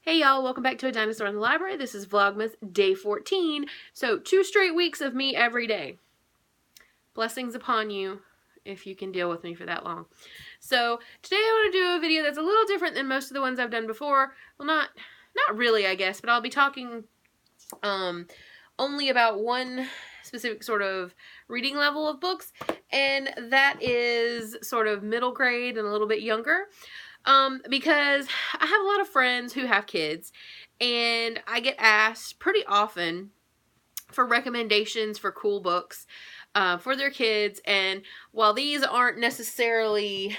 Hey y'all, welcome back to A Dinosaur in the Library. This is Vlogmas day 14. So 2 straight weeks of me every day. Blessings upon you if you can deal with me for that long. So today I want to do a video that's a little different than most of the ones I've done before. Well, not really, I guess, but I'll be talking only about one specific sort of reading level of books, and that is sort of middle grade and a little bit younger. Because I have a lot of friends who have kids, and I get asked pretty often for recommendations for cool books for their kids. And while these aren't necessarily,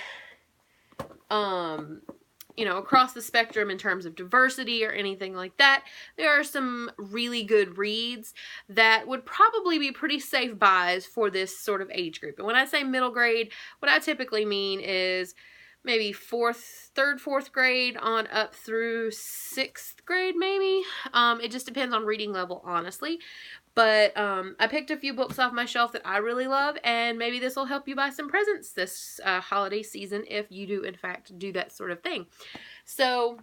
you know, across the spectrum in terms of diversity or anything like that, there are some really good reads that would probably be pretty safe buys for this sort of age group. And when I say middle grade, what I typically mean is maybe third, fourth grade on up through 6th grade maybe. It just depends on reading level, honestly. But I picked a few books off my shelf that I really love, and maybe this will help you buy some presents this holiday season if you do in fact do that sort of thing. So,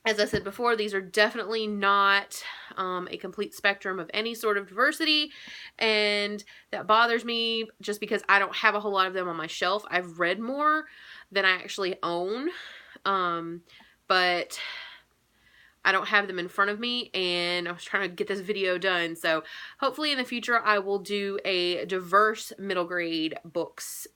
as I said before, these are definitely not a complete spectrum of any sort of diversity, and that bothers me just because I don't have a whole lot of them on my shelf. I've read more than I actually own, but I don't have them in front of me, and I was trying to get this video done, so hopefully in the future I will do a diverse middle grade books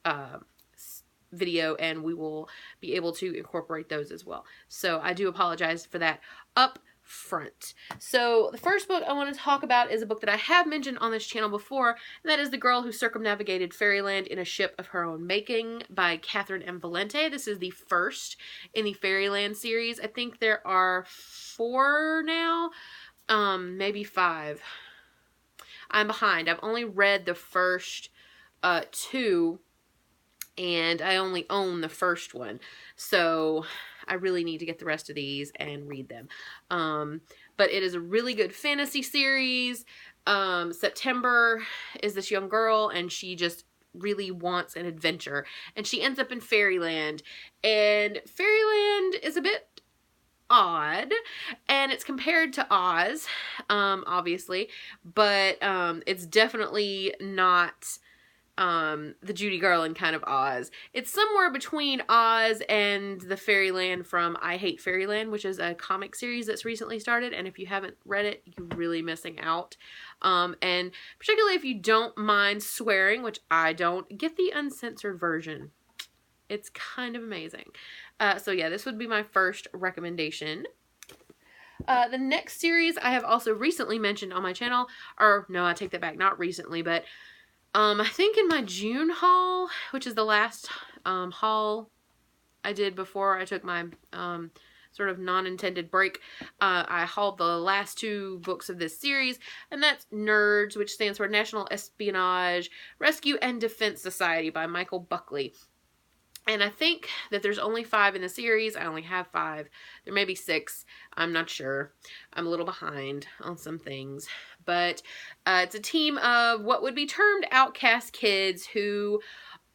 video, and we will be able to incorporate those as well. So I do apologize for that up front. So the first book I want to talk about is a book that I have mentioned on this channel before, and that is The Girl Who Circumnavigated Fairyland in a Ship of Her Own Making by Catherine M. Valente. This is the first in the Fairyland series. I think there are 4 now, maybe 5. I'm behind. I've only read the first 2, and I only own the first one, so I really need to get the rest of these and read them. But it is a really good fantasy series. September is this young girl, and she just really wants an adventure, and she ends up in Fairyland, and Fairyland is a bit odd, and it's compared to Oz, obviously, but it's definitely not the Judy Garland kind of Oz. It's somewhere between Oz and the Fairyland from I Hate Fairyland, which is a comic series that's recently started, and if you haven't read it, you're really missing out. And particularly if you don't mind swearing, which I don't, get the uncensored version. It's kind of amazing. So yeah, this would be my first recommendation. The next series I have also recently mentioned on my channel, or no, I take that back, not recently, but I think in my June haul, which is the last haul I did before I took my sort of non-intended break, I hauled the last 2 books of this series, and that's NERDS, which stands for National Espionage Rescue and Defense Society by Michael Buckley. And I think that there's only 5 in the series. I only have 5. There may be 6. I'm not sure. I'm a little behind on some things. But it's a team of what would be termed outcast kids who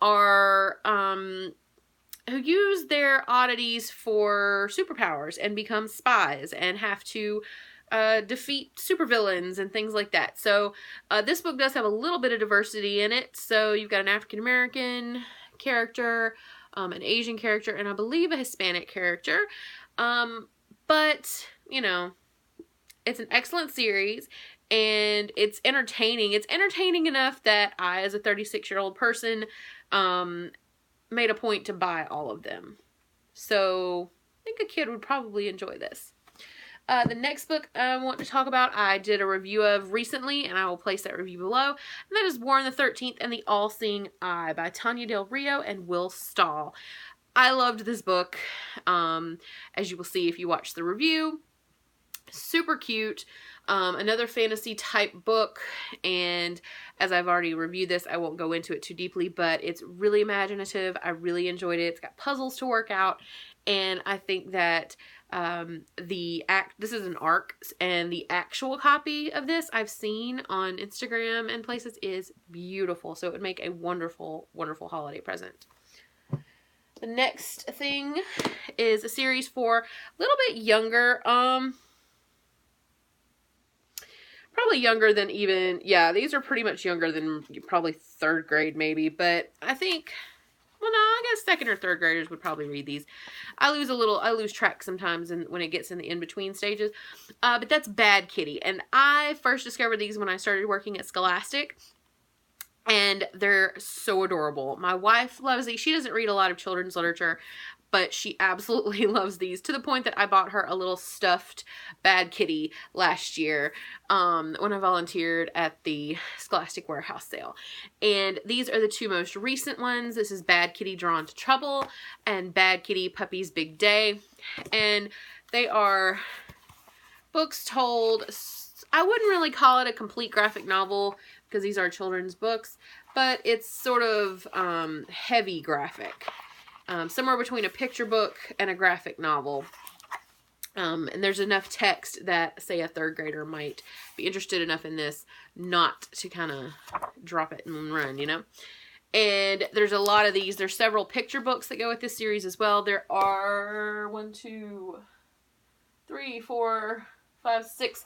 are, who use their oddities for superpowers and become spies and have to defeat supervillains and things like that. So this book does have a little bit of diversity in it. So you've got an African-American character, an Asian character, and I believe a Hispanic character. But, you know, it's an excellent series, and it's entertaining. It's entertaining enough that I, as a 36-year-old person, made a point to buy all of them. So I think a kid would probably enjoy this. The next book I want to talk about, I did a review of recently, and I will place that review below. And that is Warren the 13th and the All-Seeing Eye by Tanya Del Rio and Will Stahl. I loved this book, as you will see if you watch the review. Super cute. Another fantasy type book, and as I've already reviewed this, I won't go into it too deeply, but it's really imaginative. I really enjoyed it. It's got puzzles to work out, and I think that this is an ARC, and the actual copy of this I've seen on Instagram and places is beautiful, so it would make a wonderful, wonderful holiday present. The next thing is a series for a little bit younger, probably younger than even, yeah, these are pretty much younger than probably 3rd grade maybe, but I think, well, no, I guess 2nd or 3rd graders would probably read these. I lose track sometimes when it gets in the in-between stages, but that's Bad Kitty, and I first discovered these when I started working at Scholastic, and they're so adorable. My wife loves these. She doesn't read a lot of children's literature, but she absolutely loves these, to the point that I bought her a little stuffed Bad Kitty last year when I volunteered at the Scholastic Warehouse sale. And these are the 2 most recent ones. This is Bad Kitty Drawn to Trouble and Bad Kitty Puppy's Big Day. And they are books told, I wouldn't really call it a complete graphic novel because these are children's books, but it's sort of heavy graphic. Somewhere between a picture book and a graphic novel. And there's enough text that, say, a 3rd grader might be interested enough in this not to kind of drop it and run, you know? And there's a lot of these. There's several picture books that go with this series as well. There are 1, 2, 3, 4, 5, 6,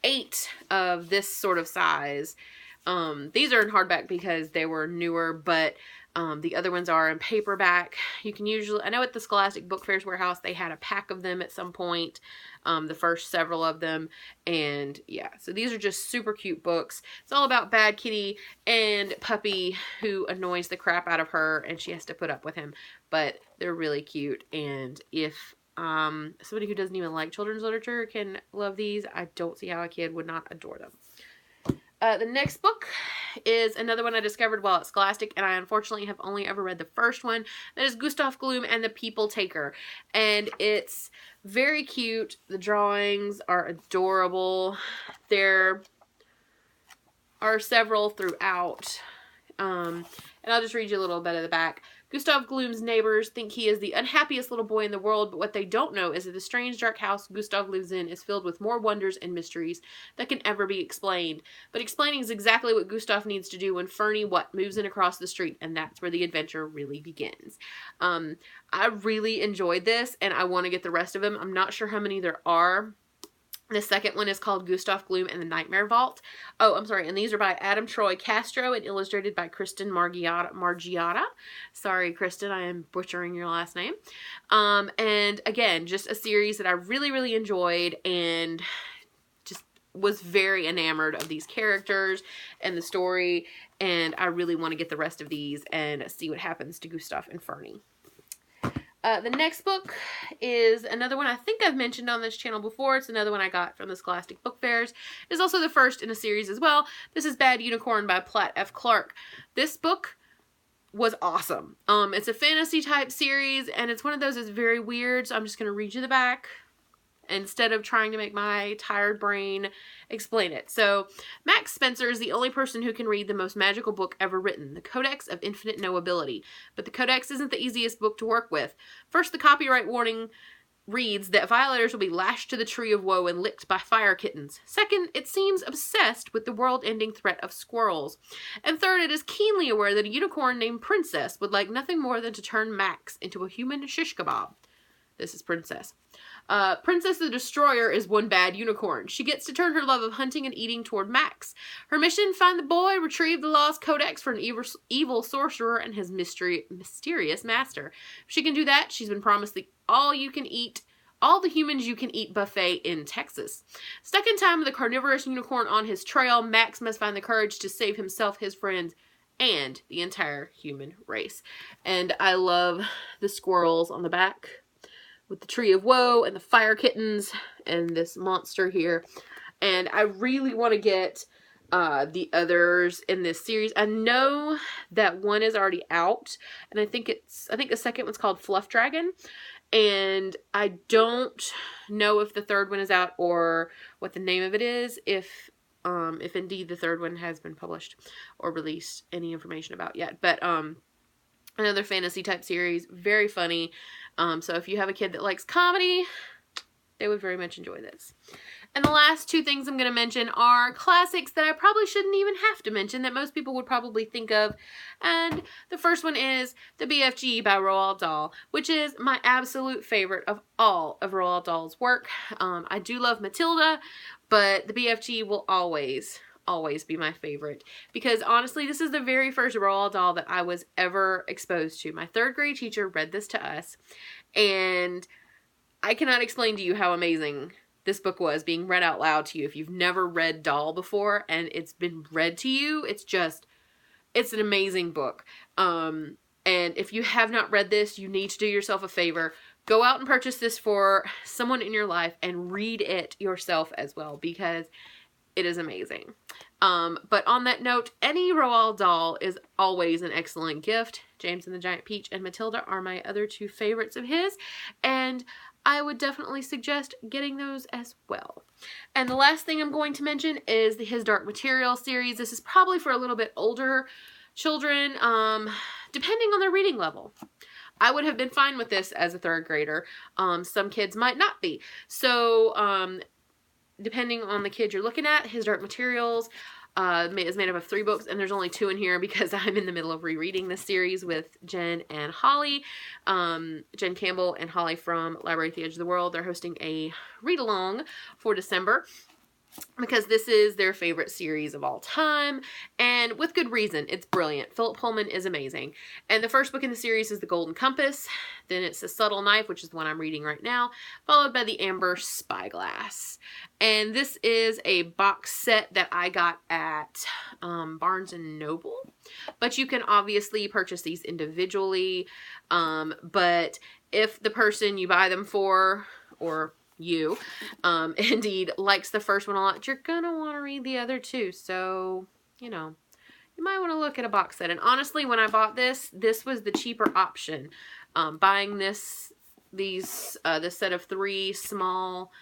8 of this sort of size. These are in hardback because they were newer, but the other ones are in paperback. You can usually, I know at the Scholastic Book Fairs Warehouse, they had a pack of them at some point, the first several of them, and yeah, so these are just super cute books. It's all about Bad Kitty and Puppy, who annoys the crap out of her, and she has to put up with him, but they're really cute, and if somebody who doesn't even like children's literature can love these, I don't see how a kid would not adore them. The next book is another one I discovered while at Scholastic, and I unfortunately have only ever read the first one. That is Gustav Gloom and the People Taker, and it's very cute. The drawings are adorable. There are several throughout, and I'll just read you a little bit of the back. Gustav Gloom's neighbors think he is the unhappiest little boy in the world, but what they don't know is that the strange dark house Gustav lives in is filled with more wonders and mysteries that can ever be explained. But explaining is exactly what Gustav needs to do when Fernie moves in across the street, and that's where the adventure really begins. I really enjoyed this, and I want to get the rest of them. I'm not sure how many there are. The second one is called Gustav Gloom and the Nightmare Vault. Oh, I'm sorry. And these are by Adam Troy Castro and illustrated by Kristen Margiotta. Sorry, Kristen, I am butchering your last name. And again, just a series that I really, really enjoyed and just was very enamored of these characters and the story. And I really want to get the rest of these and see what happens to Gustav and Fernie. The next book is another one I think I've mentioned on this channel before. It's another one I got from the Scholastic Book Fairs. It's also the first in a series as well. This is Bad Unicorn by Platt F. Clark. This book was awesome. It's a fantasy type series, and it's one of those that's very weird, so I'm just going to read you the back instead of trying to make my tired brain explain it. So, Max Spencer is the only person who can read the most magical book ever written, the Codex of Infinite Knowability. But the Codex isn't the easiest book to work with. First, the copyright warning reads that violators will be lashed to the Tree of Woe and licked by fire kittens. Second, it seems obsessed with the world-ending threat of squirrels. And third, it is keenly aware that a unicorn named Princess would like nothing more than to turn Max into a human shish kebab. This is Princess. Princess the Destroyer is one bad unicorn. She gets to turn her love of hunting and eating toward Max. Her mission, find the boy, retrieve the lost codex for an evil sorcerer and his mysterious master. If she can do that, she's been promised the all the humans you can eat buffet in Texas. Stuck in time with a carnivorous unicorn on his trail, Max must find the courage to save himself, his friends, and the entire human race. And I love the squirrels on the back with the Tree of Woe and the fire kittens and this monster here. And I really want to get the others in this series. I know that one is already out, and I think the second one's called Fluff Dragon. And I don't know if the third one is out or what the name of it is, if indeed the third one has been published or released any information about yet. But another fantasy type series, very funny. So if you have a kid that likes comedy, they would very much enjoy this. And the last two things I'm going to mention are classics that I probably shouldn't even have to mention that most people would probably think of. And the first one is the BFG by Roald Dahl, which is my absolute favorite of all of Roald Dahl's work. I do love Matilda, but the BFG will always be my favorite, because honestly this is the very first Roald Dahl that I was ever exposed to. My 3rd grade teacher read this to us, and I cannot explain to you how amazing this book was being read out loud to you. If you've never read Dahl before and it's been read to you, it's an amazing book. And if you have not read this, you need to do yourself a favor. Go out and purchase this for someone in your life and read it yourself as well, because it is amazing. But on that note, any Roald Dahl is always an excellent gift. James and the Giant Peach and Matilda are my other 2 favorites of his, and I would definitely suggest getting those as well. And the last thing I'm going to mention is his Dark Material series. This is probably for a little bit older children, depending on their reading level. I would have been fine with this as a 3rd grader. Some kids might not be. So, depending on the kid you're looking at, his Dark Materials is made up of 3 books, and there's only 2 in here because I'm in the middle of rereading this series with Jen and Holly. Jen Campbell and Holly from Library at the Edge of the World. They're hosting a read-along for December, because this is their favorite series of all time, and with good reason. It's brilliant. Philip Pullman is amazing. And the first book in the series is The Golden Compass, then it's The Subtle Knife, which is the one I'm reading right now, followed by The Amber Spyglass. And this is a box set that I got at Barnes & Noble, but you can obviously purchase these individually, but if the person you buy them for, or you, indeed, likes the first one a lot, you're gonna want to read the other 2. So, you know, you might want to look at a box set. And honestly, when I bought this was the cheaper option. Buying this set of 3 small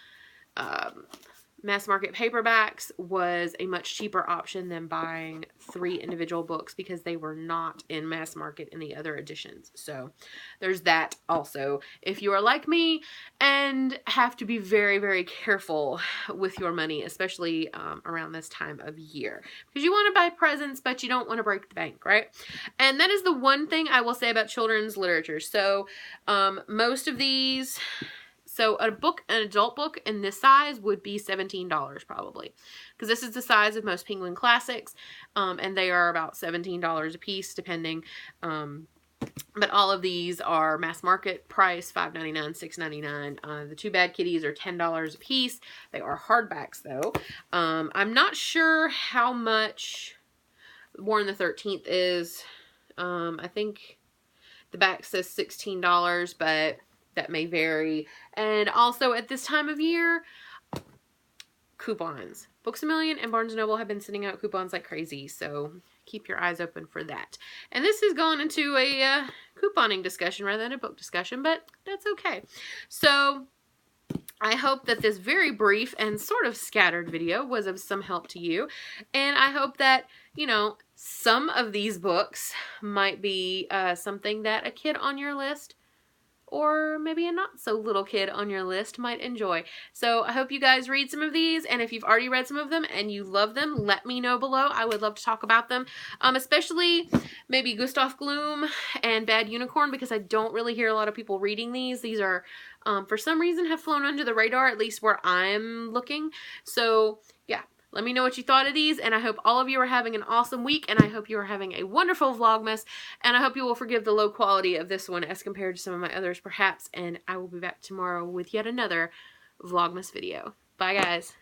mass market paperbacks was a much cheaper option than buying 3 individual books, because they were not in mass market in the other editions. So there's that also. If you are like me and have to be very, very careful with your money, especially around this time of year, because you want to buy presents, but you don't want to break the bank, right? And that is the one thing I will say about children's literature. So most of these... So an adult book in this size would be $17 probably, because this is the size of most Penguin Classics, and they are about $17 a piece depending. But all of these are mass market price, $5.99, $6.99. The 2 Bad Kitties are $10 a piece. They are hardbacks though. I'm not sure how much Warren the 13th is. I think the back says $16, but that may vary. And also at this time of year, coupons. Books A Million and Barnes & Noble have been sending out coupons like crazy, so keep your eyes open for that. And this has gone into a couponing discussion rather than a book discussion, but that's okay. So I hope that this very brief and sort of scattered video was of some help to you, and I hope that, you know, some of these books might be something that a kid on your list, or maybe a not so little kid on your list, might enjoy. So I hope you guys read some of these, and if you've already read some of them and you love them, let me know below. I would love to talk about them, especially maybe Gustav Gloom and Bad Unicorn, because I don't really hear a lot of people reading these. These are, for some reason, have flown under the radar, at least where I'm looking. So yeah, let me know what you thought of these, and I hope all of you are having an awesome week, and I hope you are having a wonderful Vlogmas, and I hope you will forgive the low quality of this one as compared to some of my others, perhaps, and I will be back tomorrow with yet another Vlogmas video. Bye, guys.